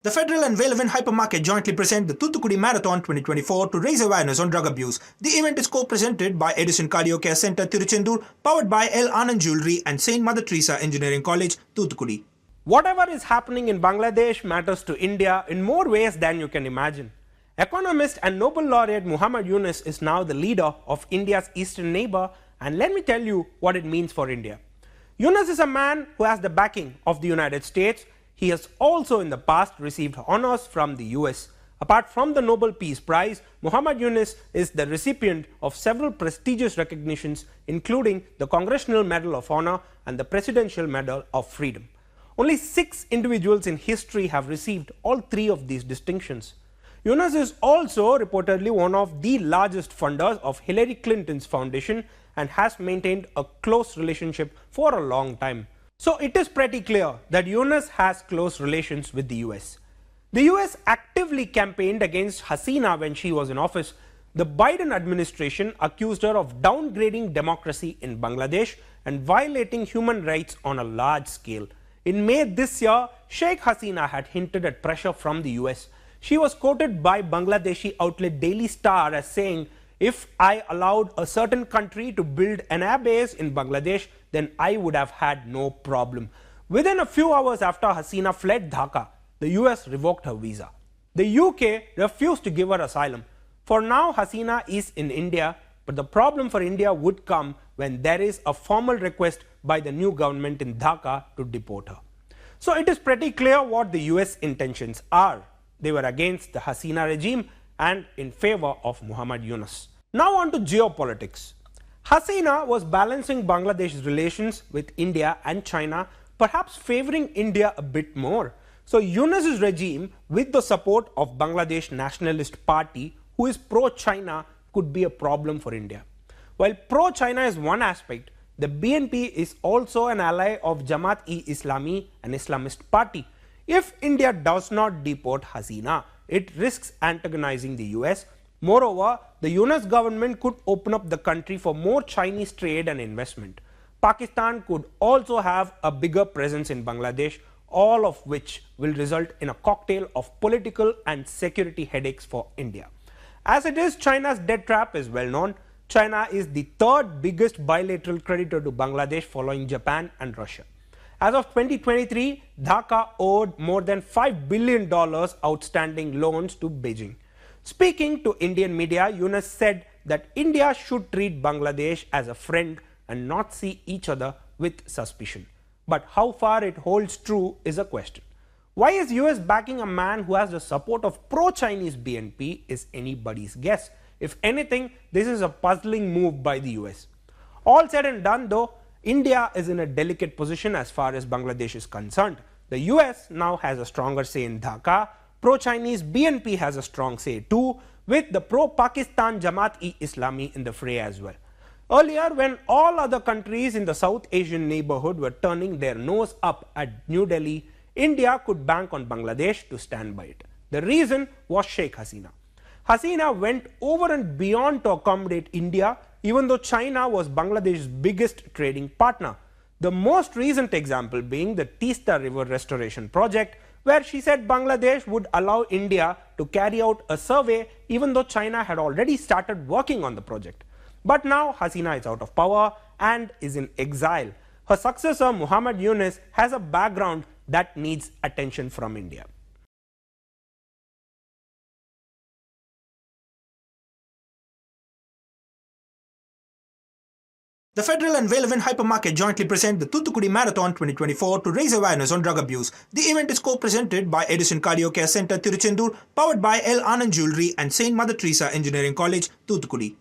The Federal and Velvin Hypermarket jointly present the Thoothukudi Marathon 2024 to raise awareness on drug abuse. The event is co-presented by Edison Cardio Care Center, Tiruchendur, powered by L. Anand Jewelry and St. Mother Teresa Engineering College, Thoothukudi. Whatever is happening in Bangladesh matters to India in more ways than you can imagine. Economist and Nobel laureate Muhammad Yunus is now the leader of India's eastern neighbor, and let me tell you what it means for India. Yunus is a man who has the backing of the United States. He has also in the past received honors from the US. Apart from the Nobel Peace Prize, Muhammad Yunus is the recipient of several prestigious recognitions, including the Congressional Medal of Honor and the Presidential Medal of Freedom. Only 6 individuals in history have received all 3 of these distinctions. Yunus is also reportedly one of the largest funders of Hillary Clinton's foundation and has maintained a close relationship for a long time. So it is pretty clear that Yunus has close relations with the US. The US actively campaigned against Hasina when she was in office. The Biden administration accused her of downgrading democracy in Bangladesh and violating human rights on a large scale. In May this year, Sheikh Hasina had hinted at pressure from the US. She was quoted by Bangladeshi outlet Daily Star as saying, "If I allowed a certain country to build an air base in Bangladesh, then I would have had no problem." Within a few hours after Hasina fled Dhaka, the US revoked her visa. The UK refused to give her asylum. For now, Hasina is in India, but the problem for India would come when there is a formal request by the new government in Dhaka to deport her. So it is pretty clear what the US intentions are. They were against the Hasina regime and in favor of Muhammad Yunus. Now on to geopolitics. Hasina was balancing Bangladesh's relations with India and China, perhaps favoring India a bit more. So Yunus's regime, with the support of Bangladesh Nationalist Party, who is pro-China, could be a problem for India. While pro-China is one aspect, the BNP is also an ally of Jamaat-e-Islami, an Islamist party. If India does not deport Hasina, it risks antagonizing the US. Moreover, the Yunus government could open up the country for more Chinese trade and investment. Pakistan could also have a bigger presence in Bangladesh, all of which will result in a cocktail of political and security headaches for India. As it is, China's debt trap is well known. China is the 3rd biggest bilateral creditor to Bangladesh following Japan and Russia. As of 2023, Dhaka owed more than $5 billion outstanding loans to Beijing. Speaking to Indian media, Yunus said that India should treat Bangladesh as a friend and not see each other with suspicion. But how far it holds true is a question. Why is US backing a man who has the support of pro-Chinese BNP is anybody's guess. If anything, this is a puzzling move by the US. All said and done though, India is in a delicate position as far as Bangladesh is concerned. The US now has a stronger say in Dhaka. Pro-Chinese BNP has a strong say too, with the pro-Pakistan Jamaat-e-Islami in the fray as well. Earlier, when all other countries in the South Asian neighborhood were turning their nose up at New Delhi, India could bank on Bangladesh to stand by it. The reason was Sheikh Hasina. Hasina went over and beyond to accommodate India, even though China was Bangladesh's biggest trading partner. The most recent example being the Teesta River Restoration Project, where she said Bangladesh would allow India to carry out a survey even though China had already started working on the project. But now Hasina is out of power and is in exile. Her successor Muhammad Yunus has a background that needs attention from India. The Federal and Velvin Hypermarket jointly present the Thoothukudi Marathon 2024 to raise awareness on drug abuse. The event is co-presented by Edison Cardio Care Center, Tiruchendur, powered by L. Anand Jewelry and St. Mother Teresa Engineering College, Thoothukudi.